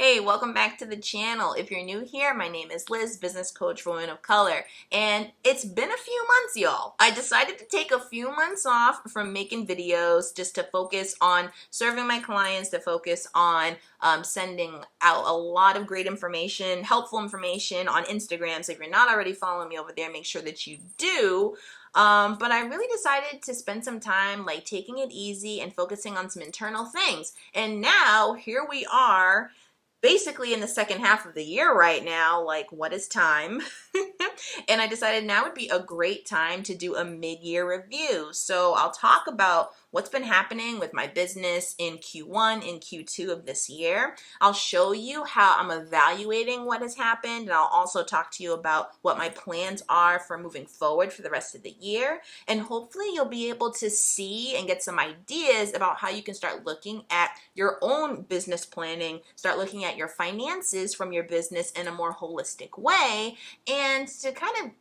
Hey, welcome back to the channel. If you're new here, my name is Liz, business coach for women of color, and it's been a few months, y'all. I decided to take a few months off from making videos just to focus on serving my clients, to focus on sending out a lot of great information, helpful information on Instagram. So if you're not already following me over there, make sure that you do. But I really decided to spend some time like taking it easy and focusing on some internal things. And now here we are, basically in the second half of the year right now. Like, what is time? And I decided now would be a great time to do a mid-year review. So I'll talk about what's been happening with my business in Q1 and Q2 of this year. I'll show you how I'm evaluating what has happened, and I'll also talk to you about what my plans are for moving forward for the rest of the year. And hopefully you'll be able to see and get some ideas about how you can start looking at your own business planning, start looking at your finances from your business in a more holistic way, and to kind of,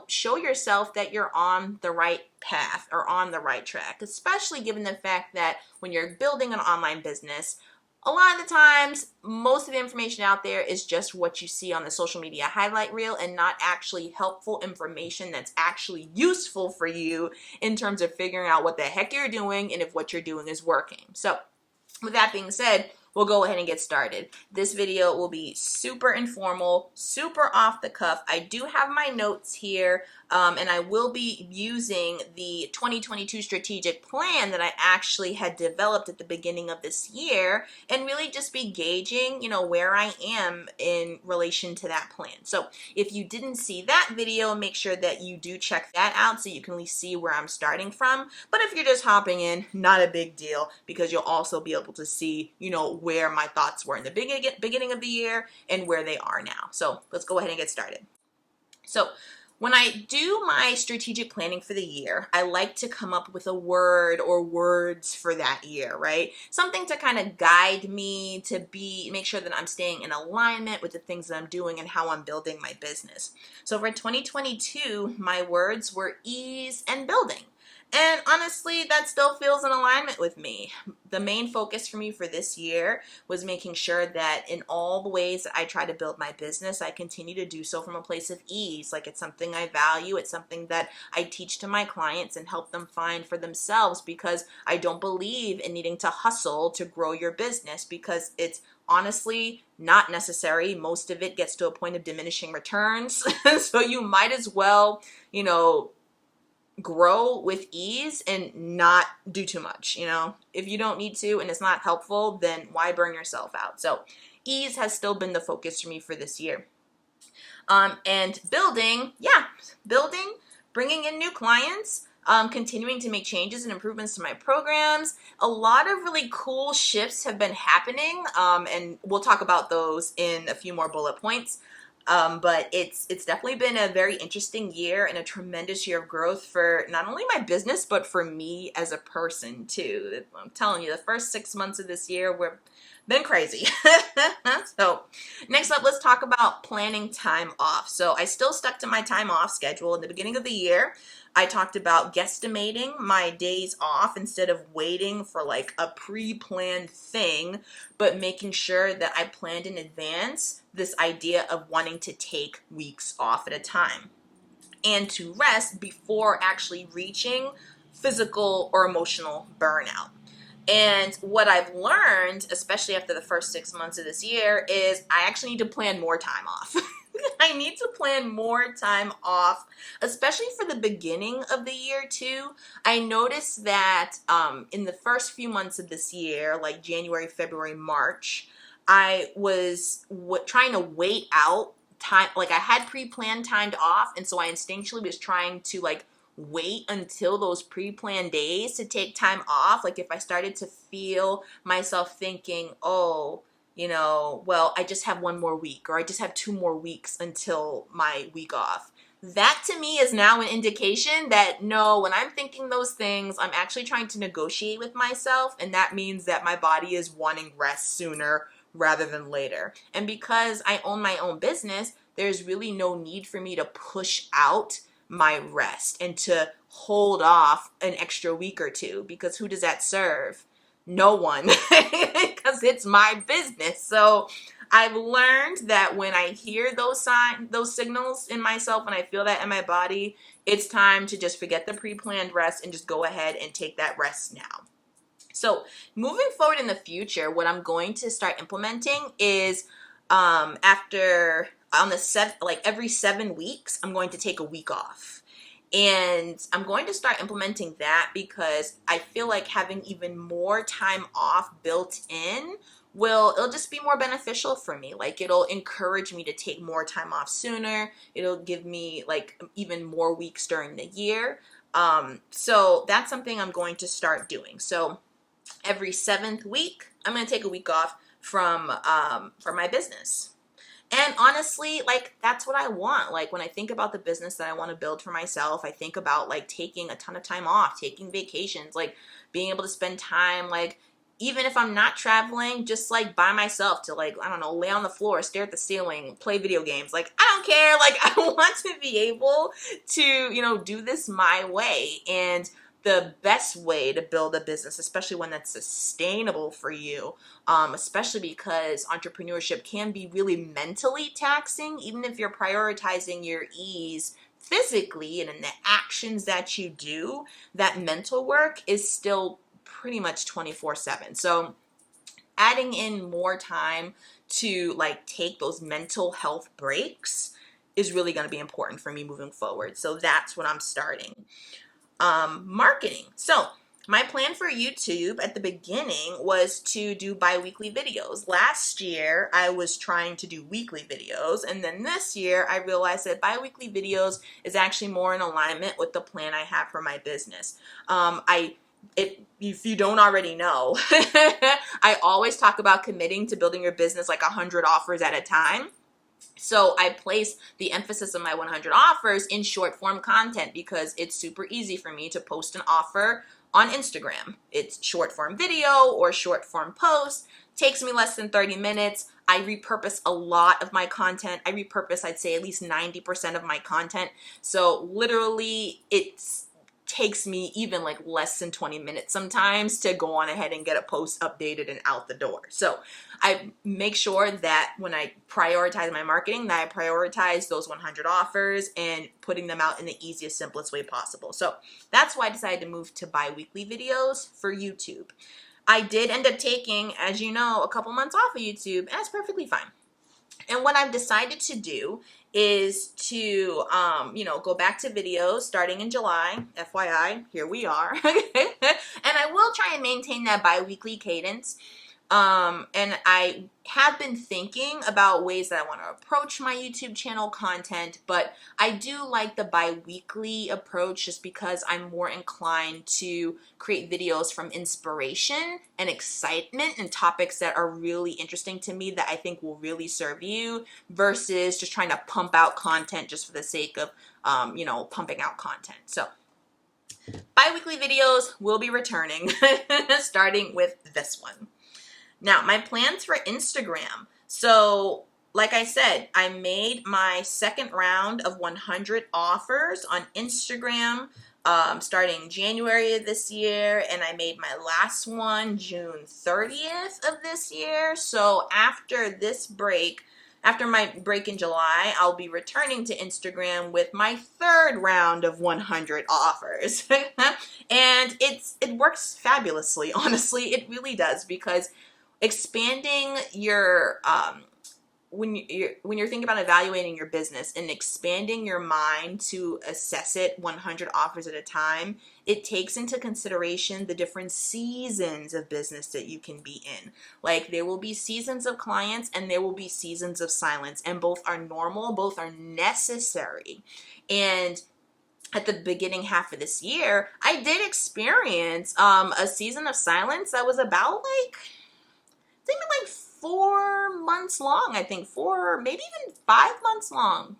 show yourself that you're on the right path or on the right track, especially given the fact that when you're building an online business, a lot of the times, most of the information out there is just what you see on the social media highlight reel and not actually helpful information that's actually useful for you in terms of figuring out what the heck you're doing and if what you're doing is working. So with that being said, we'll go ahead and get started. This video will be super informal, super off the cuff. I do have my notes here, and I will be using the 2022 strategic plan that I actually had developed at the beginning of this year, and really just be gauging, where I am in relation to that plan. So if you didn't see that video, make sure that you do check that out so you can at least see where I'm starting from. But if you're just hopping in, not a big deal, because you'll also be able to see, where my thoughts were in the beginning of the year and where they are now. So let's go ahead and get started. So when I do my strategic planning for the year, I like to come up with a word or words for that year, right? Something to kind of guide me to make sure that I'm staying in alignment with the things that I'm doing and how I'm building my business. So for 2022, my words were ease and building. And honestly, that still feels in alignment with me. The main focus for me for this year was making sure that in all the ways that I try to build my business, I continue to do so from a place of ease. Like, it's something I value. It's something that I teach to my clients and help them find for themselves, because I don't believe in needing to hustle to grow your business, because it's honestly not necessary. Most of it gets to a point of diminishing returns. So you might as well, grow with ease and not do too much. If you don't need to and it's not helpful, then why burn yourself out? So ease has still been the focus for me for this year. And building, bringing in new clients, continuing to make changes and improvements to my programs. A lot of really cool shifts have been happening, and we'll talk about those in a few more bullet points. But it's definitely been a very interesting year and a tremendous year of growth for not only my business, but for me as a person too. I'm telling you, the first 6 months of this year were been crazy. So next up, let's talk about planning time off. So I still stuck to my time off schedule. In the beginning of the year, I talked about guesstimating my days off instead of waiting for like a pre-planned thing, but making sure that I planned in advance this idea of wanting to take weeks off at a time and to rest before actually reaching physical or emotional burnout. And what I've learned, especially after the first 6 months of this year, is I actually need to plan more time off. I need to plan more time off, especially for the beginning of the year too. I noticed that in the first few months of this year, like January, February, March, I was trying to wait out time. Like, I had pre-planned time off, and so I instinctually was trying to wait until those pre-planned days to take time off. Like, if I started to feel myself thinking, well, I just have one more week, or I just have 2 more weeks until my week off. That to me is now an indication that no, when I'm thinking those things, I'm actually trying to negotiate with myself, and that means that my body is wanting rest sooner rather than later. And because I own my own business, there's really no need for me to push out my rest and to hold off an extra week or two, because who does that serve? No one, because it's my business. So I've learned that when I hear those signals in myself, when I feel that in my body, it's time to just forget the pre-planned rest and just go ahead and take that rest now. So moving forward in the future, what I'm going to start implementing is after on the every 7 weeks, I'm going to take a week off. And I'm going to start implementing that because I feel like having even more time off built in it'll just be more beneficial for me. Like, it'll encourage me to take more time off sooner. It'll give me like even more weeks during the year. So that's something I'm going to start doing. So every 7th week, I'm going to take a week off from my business. And honestly, like, that's what I want. Like, when I think about the business that I want to build for myself, I think about like taking a ton of time off, taking vacations, like being able to spend time, like, even if I'm not traveling, just like by myself to, like, I don't know, lay on the floor, stare at the ceiling, play video games. Like, I don't care. Like, I want to be able to, you know, do this my way. And the best way to build a business, especially one that's sustainable for you, especially because entrepreneurship can be really mentally taxing, even if you're prioritizing your ease physically and in the actions that you do, that mental work is still pretty much 24/7. So adding in more time to like take those mental health breaks is really going to be important for me moving forward. So that's what I'm starting. Marketing. So my plan for YouTube at the beginning was to do bi-weekly videos. Last year, I was trying to do weekly videos. And then this year, I realized that bi-weekly videos is actually more in alignment with the plan I have for my business. If you don't already know, I always talk about committing to building your business like 100 offers at a time. So I place the emphasis of my 100 offers in short form content because it's super easy for me to post an offer on Instagram. It's short form video or short form post. Takes me less than 30 minutes. I repurpose a lot of my content. I repurpose, I'd say, at least 90% of my content. So literally takes me even like less than 20 minutes sometimes to go on ahead and get a post updated and out the door. So I make sure that when I prioritize my marketing, that I prioritize those 100 offers and putting them out in the easiest, simplest way possible. So that's why I decided to move to bi-weekly videos for YouTube. I did end up taking, as you know, a couple months off of YouTube, and that's perfectly fine. And what I've decided to do is to, go back to videos starting in July. FYI, here we are. And I will try and maintain that bi-weekly cadence. And I have been thinking about ways that I want to approach my YouTube channel content, but I do like the bi-weekly approach just because I'm more inclined to create videos from inspiration and excitement and topics that are really interesting to me that I think will really serve you versus just trying to pump out content just for the sake of, pumping out content. So bi-weekly videos will be returning starting with this one. Now, my plans for Instagram. So, like I said, I made my second round of 100 offers on Instagram starting January of this year, and I made my last one June 30th of this year. So, after my break in July, I'll be returning to Instagram with my third round of 100 offers. And it works fabulously, honestly. It really does, because expanding your when you're thinking about evaluating your business and expanding your mind to assess it 100 offers at a time, it takes into consideration the different seasons of business that you can be in. Like, there will be seasons of clients and there will be seasons of silence, and both are normal, both are necessary. And at the beginning half of this year, I did experience a season of silence that was about like 4 months long. I think 4, maybe even 5 months long.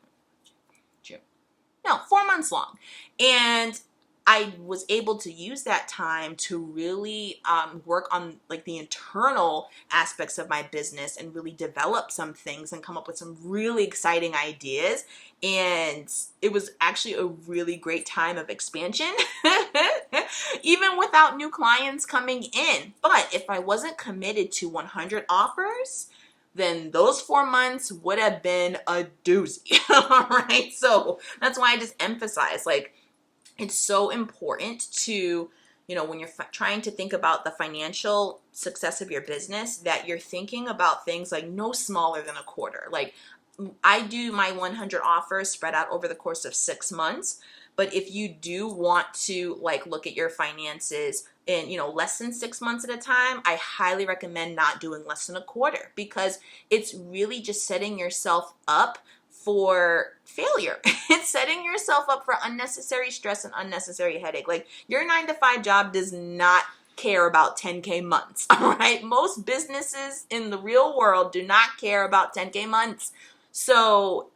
4 months long. And I was able to use that time to really work on like the internal aspects of my business and really develop some things and come up with some really exciting ideas. And it was actually a really great time of expansion, even without new clients coming in. But if I wasn't committed to 100 offers, then those 4 months would have been a doozy. All right. So that's why I just emphasize, like, it's so important to, when you're trying to think about the financial success of your business, that you're thinking about things like no smaller than a quarter. Like, I do my 100 offers spread out over the course of 6 months. But if you do want to like look at your finances in, less than 6 months at a time, I highly recommend not doing less than a quarter, because it's really just setting yourself up for failure. It's setting yourself up for unnecessary stress and unnecessary headache. Like, your 9-to-5 job does not care about 10K months. All right. Most businesses in the real world do not care about 10K months. So,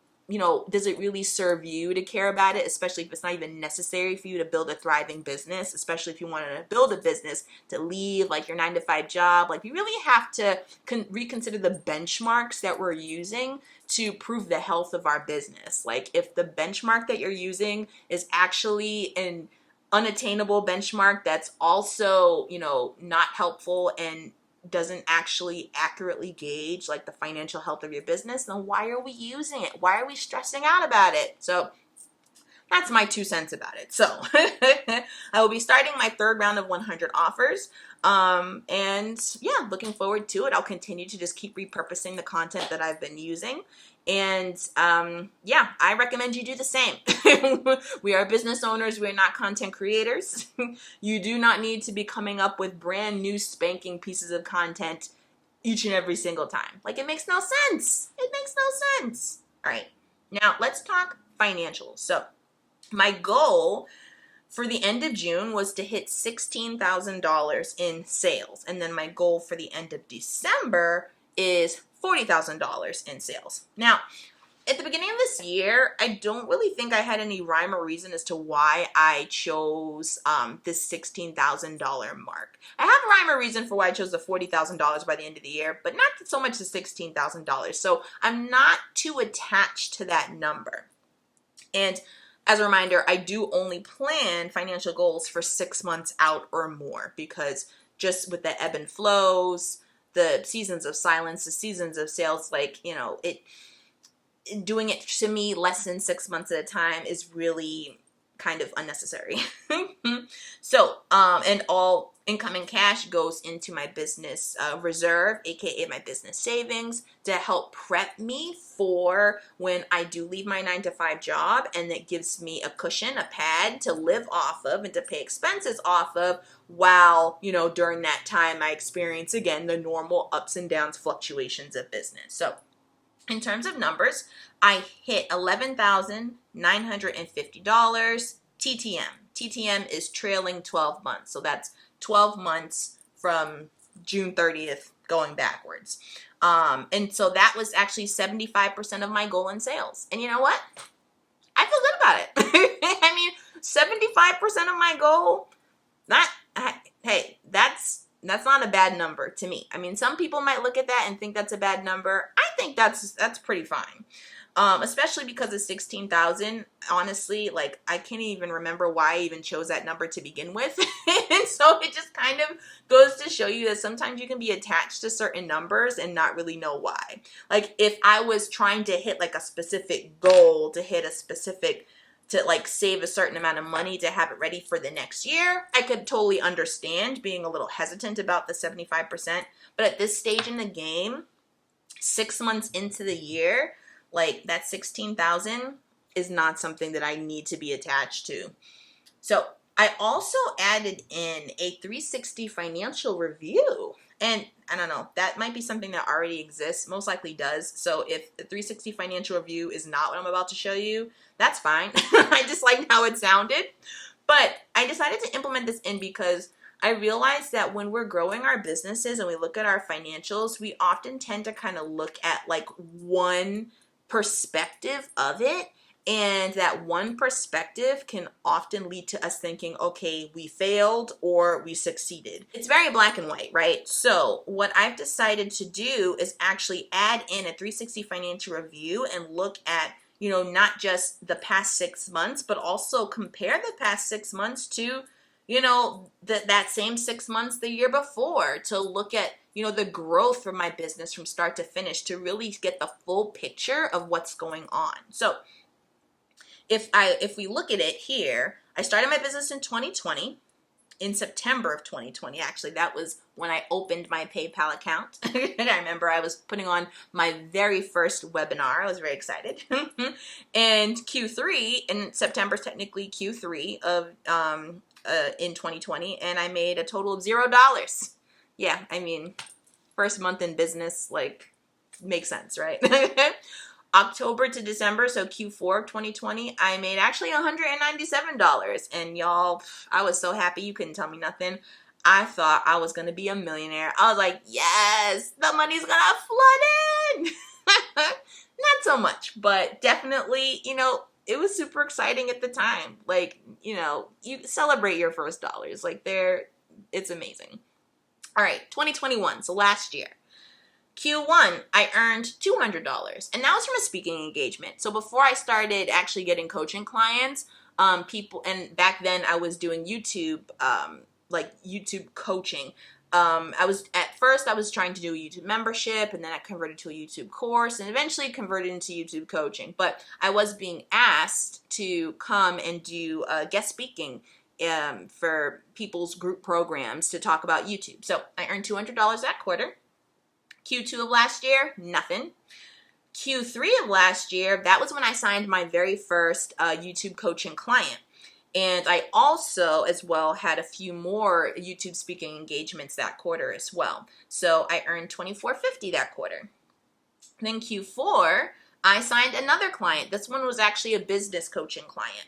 does it really serve you to care about it, especially if it's not even necessary for you to build a thriving business, especially if you wanted to build a business to leave like your 9-to-5 job? Like, you really have to reconsider the benchmarks that we're using to prove the health of our business. Like, if the benchmark that you're using is actually an unattainable benchmark that's also, not helpful and doesn't actually accurately gauge like the financial health of your business, then why are we using it? Why are we stressing out about it? So that's my 2 cents about it. So I will be starting my 3rd round of 100 offers. And yeah, looking forward to it. I'll continue to just keep repurposing the content that I've been using. And yeah, I recommend you do the same. We are business owners. We're not content creators. You do not need to be coming up with brand new spanking pieces of content each and every single time. Like, it makes no sense. It makes no sense. All right. Now let's talk financials. So my goal for the end of June was to hit $16,000 in sales. And then my goal for the end of December is $40,000 in sales. Now, at the beginning of this year, I don't really think I had any rhyme or reason as to why I chose this $16,000 mark. I have a rhyme or reason for why I chose the $40,000 by the end of the year, but not so much the $16,000. So I'm not too attached to that number. And as a reminder, I do only plan financial goals for 6 months out or more, because just with the ebb and flows, the seasons of silence, the seasons of sales, like, doing it to me less than 6 months at a time is really kind of unnecessary. So, and all incoming cash goes into my business reserve, aka my business savings, to help prep me for when I do leave my 9-to-5 job, and that gives me a cushion, a pad to live off of and to pay expenses off of, while, during that time I experience again the normal ups and downs fluctuations of business. So in terms of numbers, I hit $11,950 TTM. TTM is trailing 12 months. So that's 12 months from June 30th going backwards. And so that was actually 75% of my goal in sales. And you know what? I feel good about it. I mean, 75% of my goal, hey, that's not a bad number to me. I mean, some people might look at that and think that's a bad number. I think that's pretty fine. Especially because of 16,000, honestly, like, I can't even remember why I even chose that number to begin with. And so it just kind of goes to show you that sometimes you can be attached to certain numbers and not really know why. Like, if I was trying to hit like a specific goal, to like save a certain amount of money to have it ready for the next year, I could totally understand being a little hesitant about the 75%. But at this stage in the game, 6 months into the year, like, that 16,000 is not something that I need to be attached to. So I also added in a 360 financial review. And I don't know, that might be something that already exists, most likely does. So if the 360 financial review is not what I'm about to show you, that's fine. I just liked how it sounded. But I decided to implement this in because I realized that when we're growing our businesses and we look at our financials, we often tend to kind of look at like one perspective of it. And that one perspective can often lead to us thinking, okay, we failed or we succeeded. It's very black and white, right? So what I've decided to do is actually add in a 360 financial review and look at, not just the past 6 months, but also compare the past 6 months to, that same 6 months the year before, to look at, the growth from my business from start to finish to really get the full picture of what's going on. So if we look at it here, I started my business in 2020. In September of 2020, actually, that was when I opened my PayPal account. And I remember I was putting on my very first webinar. I was very excited. And Q3, in September, technically Q3 of in 2020, and I made a total of $0. Yeah, I mean, first month in business, like, makes sense, right? October to December, so Q4 of 2020, I made actually $197. And y'all, I was so happy, you couldn't tell me nothing. I thought I was going to be a millionaire. I was like, yes, the money's going to flood in. Not so much, but definitely, it was super exciting at the time. Like, you celebrate your first dollars. Like, it's amazing. All right, 2021, so last year. Q1, I earned $200, and that was from a speaking engagement. So before I started actually getting coaching clients, and back then I was doing YouTube, like YouTube coaching. At first I was trying to do a YouTube membership, and then I converted to a YouTube course, and eventually converted into YouTube coaching. But I was being asked to come and do guest speaking for people's group programs to talk about YouTube. So I earned $200 that quarter. Q2 of last year, nothing. Q3 of last year, that was when I signed my very first YouTube coaching client. And I also, as well, had a few more YouTube speaking engagements that quarter as well. So I earned $24.50 that quarter. Then Q4, I signed another client. This one was actually a business coaching client.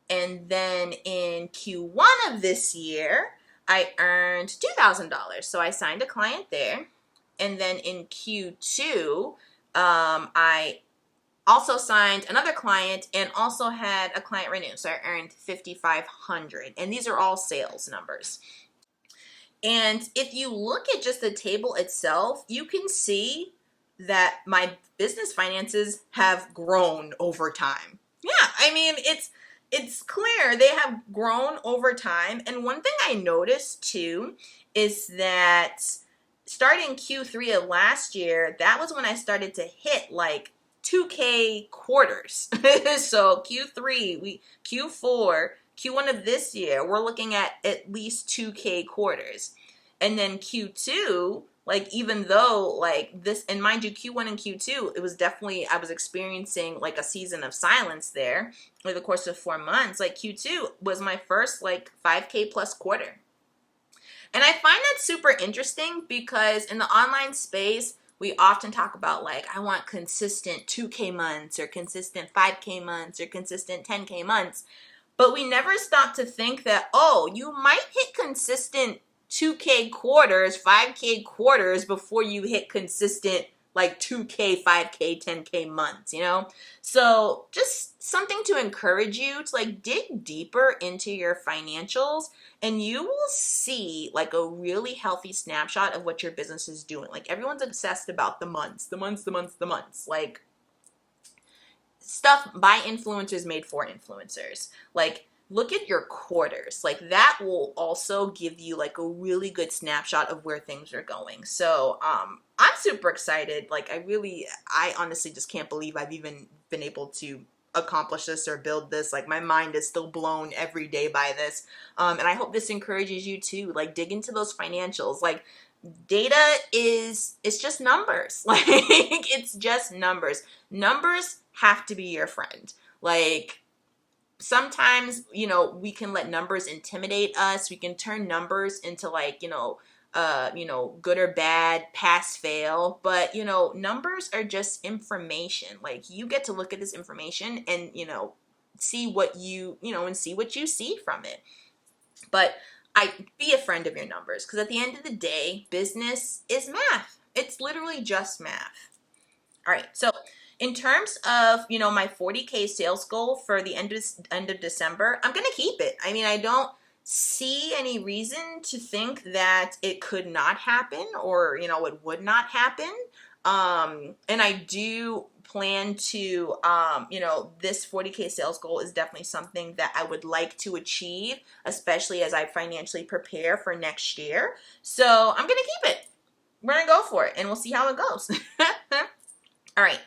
And then in Q1 of this year, I earned $2,000. So I signed a client there. And then in Q2, I also signed another client and also had a client renew. So I earned $5,500. And these are all sales numbers. And if you look at just the table itself, you can see that my business finances have grown over time. Yeah, I mean, it's clear they have grown over time. And one thing I noticed too is that starting Q3 of last year, that was when I started to hit like 2K quarters. So Q3, Q4, Q1 of this year, we're looking at least 2K quarters. And then Q2, like, even though like this, and mind you, Q1 and Q2, it was definitely, I was experiencing like a season of silence there over the course of 4 months. Like Q2 was my first like 5K plus quarter. And I find that super interesting because in the online space, we often talk about like, I want consistent 2K months or consistent 5K months or consistent 10K months. But we never stop to think that, oh, you might hit consistent 2K quarters, 5K quarters before you hit consistent like 2K, 5K, 10K months, So just something to encourage you to like dig deeper into your financials, and you will see like a really healthy snapshot of what your business is doing. Like everyone's obsessed about the months, like stuff by influencers made for influencers. Like look at your quarters. Like that will also give you like a really good snapshot of where things are going. So I'm super excited. Like I honestly just can't believe I've even been able to accomplish this or build this. Like my mind is still blown every day by this. And I hope this encourages you to like dig into those financials. Like data it's just numbers. Like it's just numbers. Numbers have to be your friend. Like sometimes, we can let numbers intimidate us. We can turn numbers into like, good or bad, pass, fail. But, numbers are just information. Like you get to look at this information and, see what and see what you see from it. But be a friend of your numbers, because at the end of the day, business is math. It's literally just math. All right. So in terms of, my 40K sales goal for the end of December, I'm going to keep it. I mean, I don't see any reason to think that it could not happen or, it would not happen. And I do plan to, this 40K sales goal is definitely something that I would like to achieve, especially as I financially prepare for next year. So I'm going to keep it. We're going to go for it, and we'll see how it goes. All right.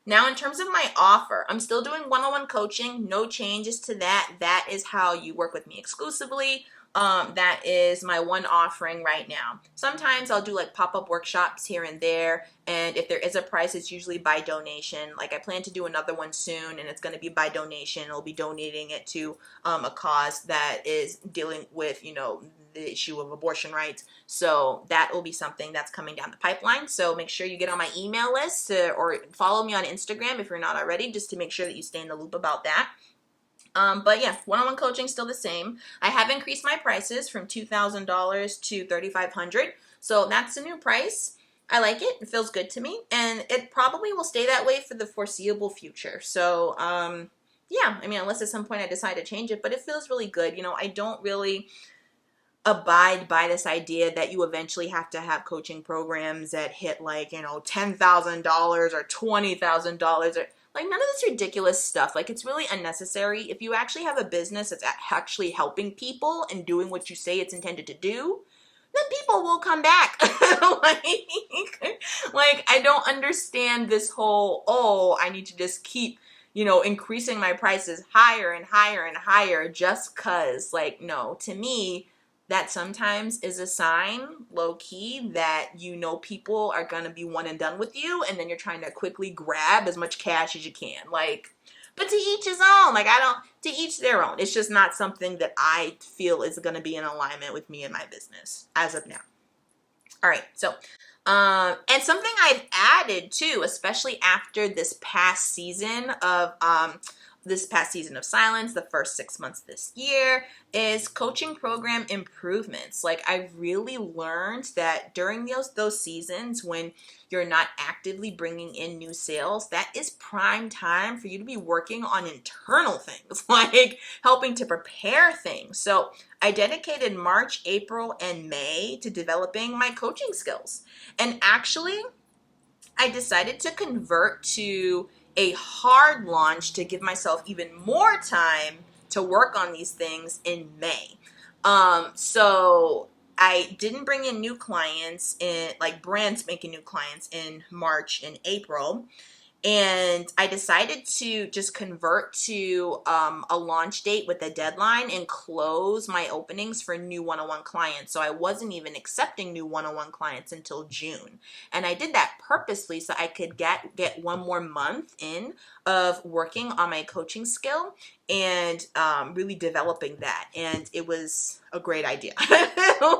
Now, in terms of my offer, I'm still doing one-on-one coaching. No changes to that. That is how you work with me exclusively. That is my one offering right now. Sometimes I'll do like pop-up workshops here and there. And if there is a price, it's usually by donation. Like I plan to do another one soon, and it's going to be by donation. I'll be donating it to a cause that is dealing with, the issue of abortion rights. So that will be something that's coming down the pipeline. So make sure you get on my email list or follow me on Instagram if you're not already, just to make sure that you stay in the loop about that. But yeah, one-on-one coaching still the same. I have increased my prices from $2,000 to $3,500. So that's a new price. I like it. It feels good to me. And it probably will stay that way for the foreseeable future. So, yeah, I mean, unless at some point I decide to change it, but it feels really good. I don't really abide by this idea that you eventually have to have coaching programs that hit like, $10,000 or $20,000 or like none of this ridiculous stuff. Like it's really unnecessary. If you actually have a business that's actually helping people and doing what you say it's intended to do, then people will come back. like I don't understand this whole, I need to just keep, increasing my prices higher and higher and higher just cause. Like, no, to me, that sometimes is a sign, low key, that people are going to be one and done with you, and then you're trying to quickly grab as much cash as you can. Like, but to each his own. Like, to each their own. It's just not something that I feel is going to be in alignment with me and my business as of now. All right, so, and something I've added too, especially after this past season of silence, the first 6 months this year, is coaching program improvements. Like I really learned that during those seasons when you're not actively bringing in new sales, that is prime time for you to be working on internal things, like helping to prepare things. So I dedicated March, April, and May to developing my coaching skills. And actually, I decided to convert to a hard launch to give myself even more time to work on these things in May. So I didn't bring in new clients like brands making new clients in March and April. And I decided to just convert to a launch date with a deadline and close my openings for new one-on-one clients. So I wasn't even accepting new one-on-one clients until June. And I did that purposely so I could get one more month in of working on my coaching skill and really developing that. And it was a great idea.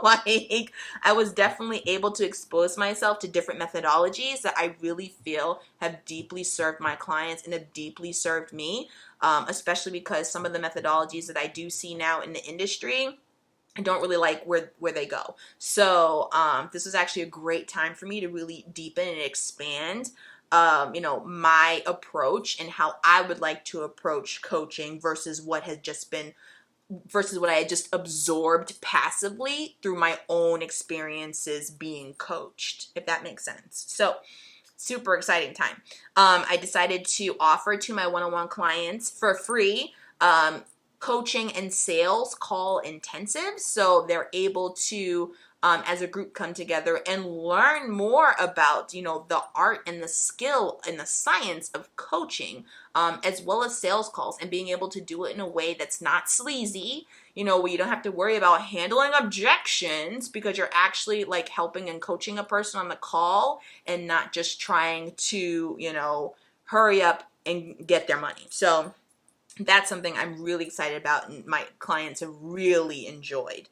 Like I was definitely able to expose myself to different methodologies that I really feel have deeply served my clients and have deeply served me, especially because some of the methodologies that I do see now in the industry, I don't really like where they go. So this was actually a great time for me to really deepen and expand my approach and how I would like to approach coaching versus what I had just absorbed passively through my own experiences being coached, if that makes sense. So super exciting time. I decided to offer to my one-on-one clients for free coaching and sales call intensives. So they're able to, as a group, come together and learn more about, the art and the skill and the science of coaching, as well as sales calls, and being able to do it in a way that's not sleazy, where you don't have to worry about handling objections because you're actually like helping and coaching a person on the call and not just trying to, hurry up and get their money. So that's something I'm really excited about and my clients have really enjoyed.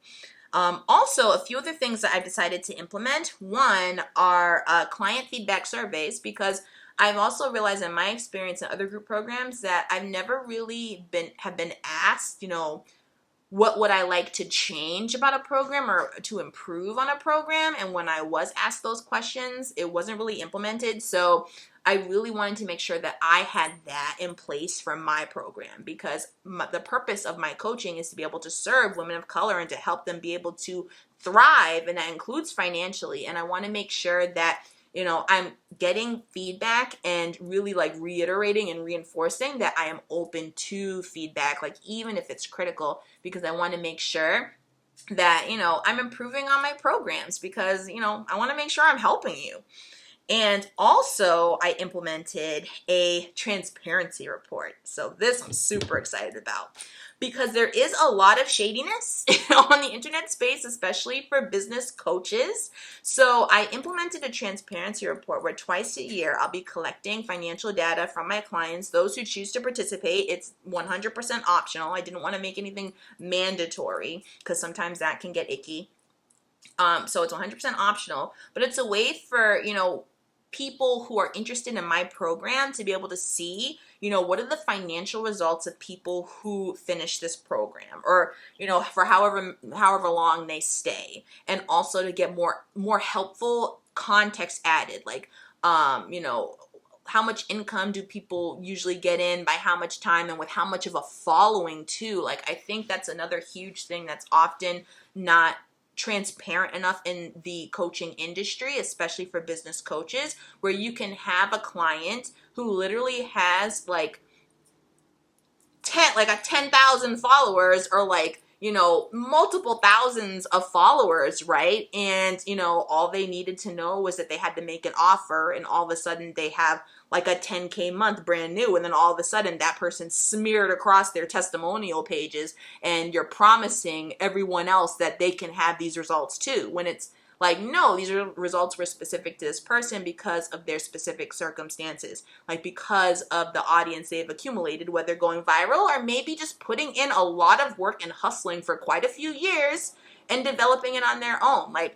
Also, a few other things that I've decided to implement. One are client feedback surveys, because I've also realized in my experience in other group programs that I've never really been asked, what would I like to change about a program or to improve on a program? And when I was asked those questions, it wasn't really implemented. So I really wanted to make sure that I had that in place for my program, because the purpose of my coaching is to be able to serve women of color and to help them be able to thrive. And that includes financially. And I want to make sure that I'm getting feedback and really like reiterating and reinforcing that I am open to feedback, like even if it's critical, because I want to make sure that, I'm improving on my programs, because, I want to make sure I'm helping you. And also, I implemented a transparency report. So this I'm super excited about, because there is a lot of shadiness on the internet space, especially for business coaches. So I implemented a transparency report where twice a year I'll be collecting financial data from my clients. Those who choose to participate, it's 100% optional. I didn't want to make anything mandatory, because sometimes that can get icky. So it's 100% optional, but it's a way for, people who are interested in my program to be able to see, what are the financial results of people who finish this program, or, for however long they stay, and also to get more helpful context added, like, how much income do people usually get in, by how much time, and with how much of a following too. Like, I think that's another huge thing that's often not transparent enough in the coaching industry, especially for business coaches, where you can have a client who literally has like 10,000 followers, or like, multiple thousands of followers, right? And, all they needed to know was that they had to make an offer, and all of a sudden they have like a 10K month brand new, and then all of a sudden that person smeared across their testimonial pages, and you're promising everyone else that they can have these results too, when it's like, no, these results were specific to this person because of their specific circumstances, like because of the audience they've accumulated, whether going viral or maybe just putting in a lot of work and hustling for quite a few years and developing it on their own. Like,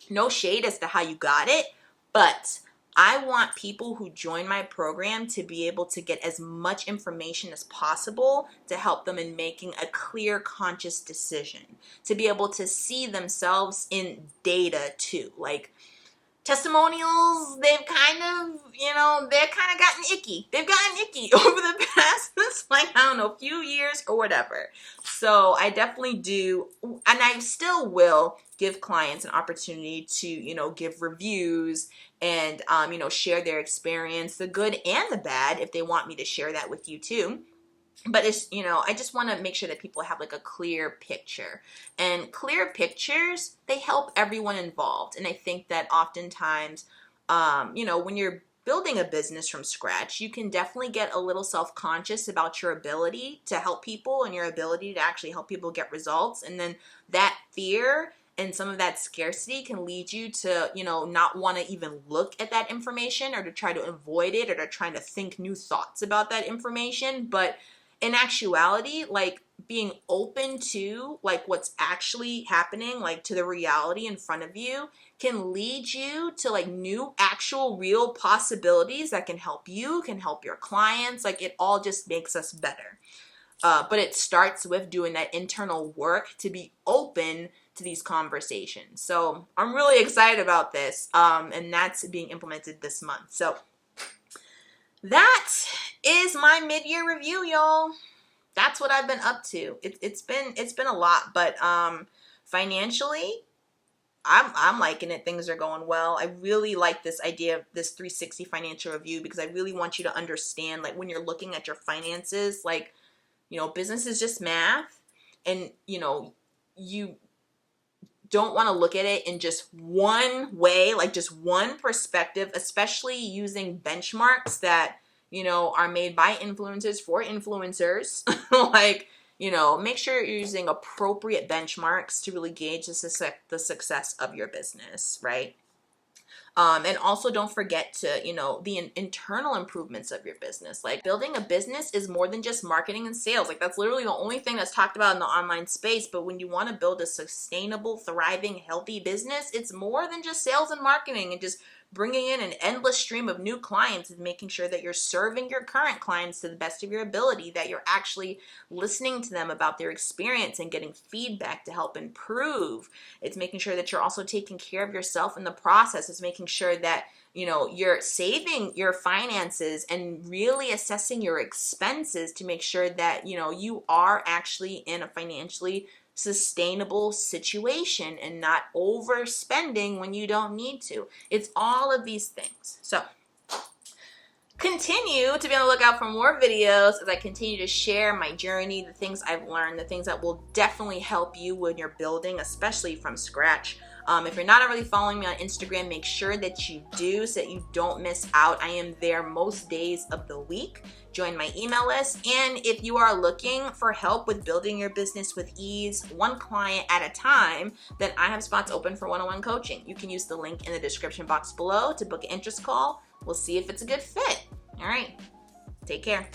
no shade as to how you got it, but I want people who join my program to be able to get as much information as possible to help them in making a clear, conscious decision, to be able to see themselves in data too. Like, testimonials, they've kind of gotten icky. They've gotten icky over the past, few years or whatever. So I definitely do, and I still will give clients an opportunity to, give reviews and, share their experience, the good and the bad, if they want me to share that with you too. But it's, I just want to make sure that people have like a clear picture, and clear pictures, they help everyone involved. And I think that oftentimes, when you're building a business from scratch, you can definitely get a little self-conscious about your ability to help people and your ability to actually help people get results. And then that fear and some of that scarcity can lead you to, not want to even look at that information, or to try to avoid it, or to try to think new thoughts about that information. But in actuality, like, being open to like what's actually happening, like to the reality in front of you, can lead you to like new, actual, real possibilities that can help you, can help your clients. Like, it all just makes us better. But it starts with doing that internal work to be open to these conversations. So I'm really excited about this, and that's being implemented this month. So that is my mid-year review, y'all. That's what I've been up to. It's been a lot, but financially, I'm liking it. Things are going well. I really like this idea of this 360 financial review, because I really want you to understand, like, when you're looking at your finances, like, business is just math, and you don't want to look at it in just one way, like just one perspective, especially using benchmarks that, are made by influencers for influencers. Like, make sure you're using appropriate benchmarks to really gauge the success of your business, right? And also don't forget to, the internal improvements of your business. Like, building a business is more than just marketing and sales. Like, that's literally the only thing that's talked about in the online space. But when you want to build a sustainable, thriving, healthy business, it's more than just sales and marketing and just bringing in an endless stream of new clients, and making sure that you're serving your current clients to the best of your ability, that you're actually listening to them about their experience and getting feedback to help improve. It's making sure that you're also taking care of yourself in the process. It's making sure that, you're saving your finances and really assessing your expenses to make sure that, you are actually in a financially sustainable situation and not overspending when you don't need to. It's all of these things. So continue to be on the lookout for more videos as I continue to share my journey, the things I've learned, the things that will definitely help you when you're building, especially from scratch. If you're not already following me on Instagram, make sure that you do so that you don't miss out. I am there most days of the week. Join my email list. And if you are looking for help with building your business with ease, one client at a time, then I have spots open for one-on-one coaching. You can use the link in the description box below to book an interest call. We'll see if it's a good fit. All right. Take care.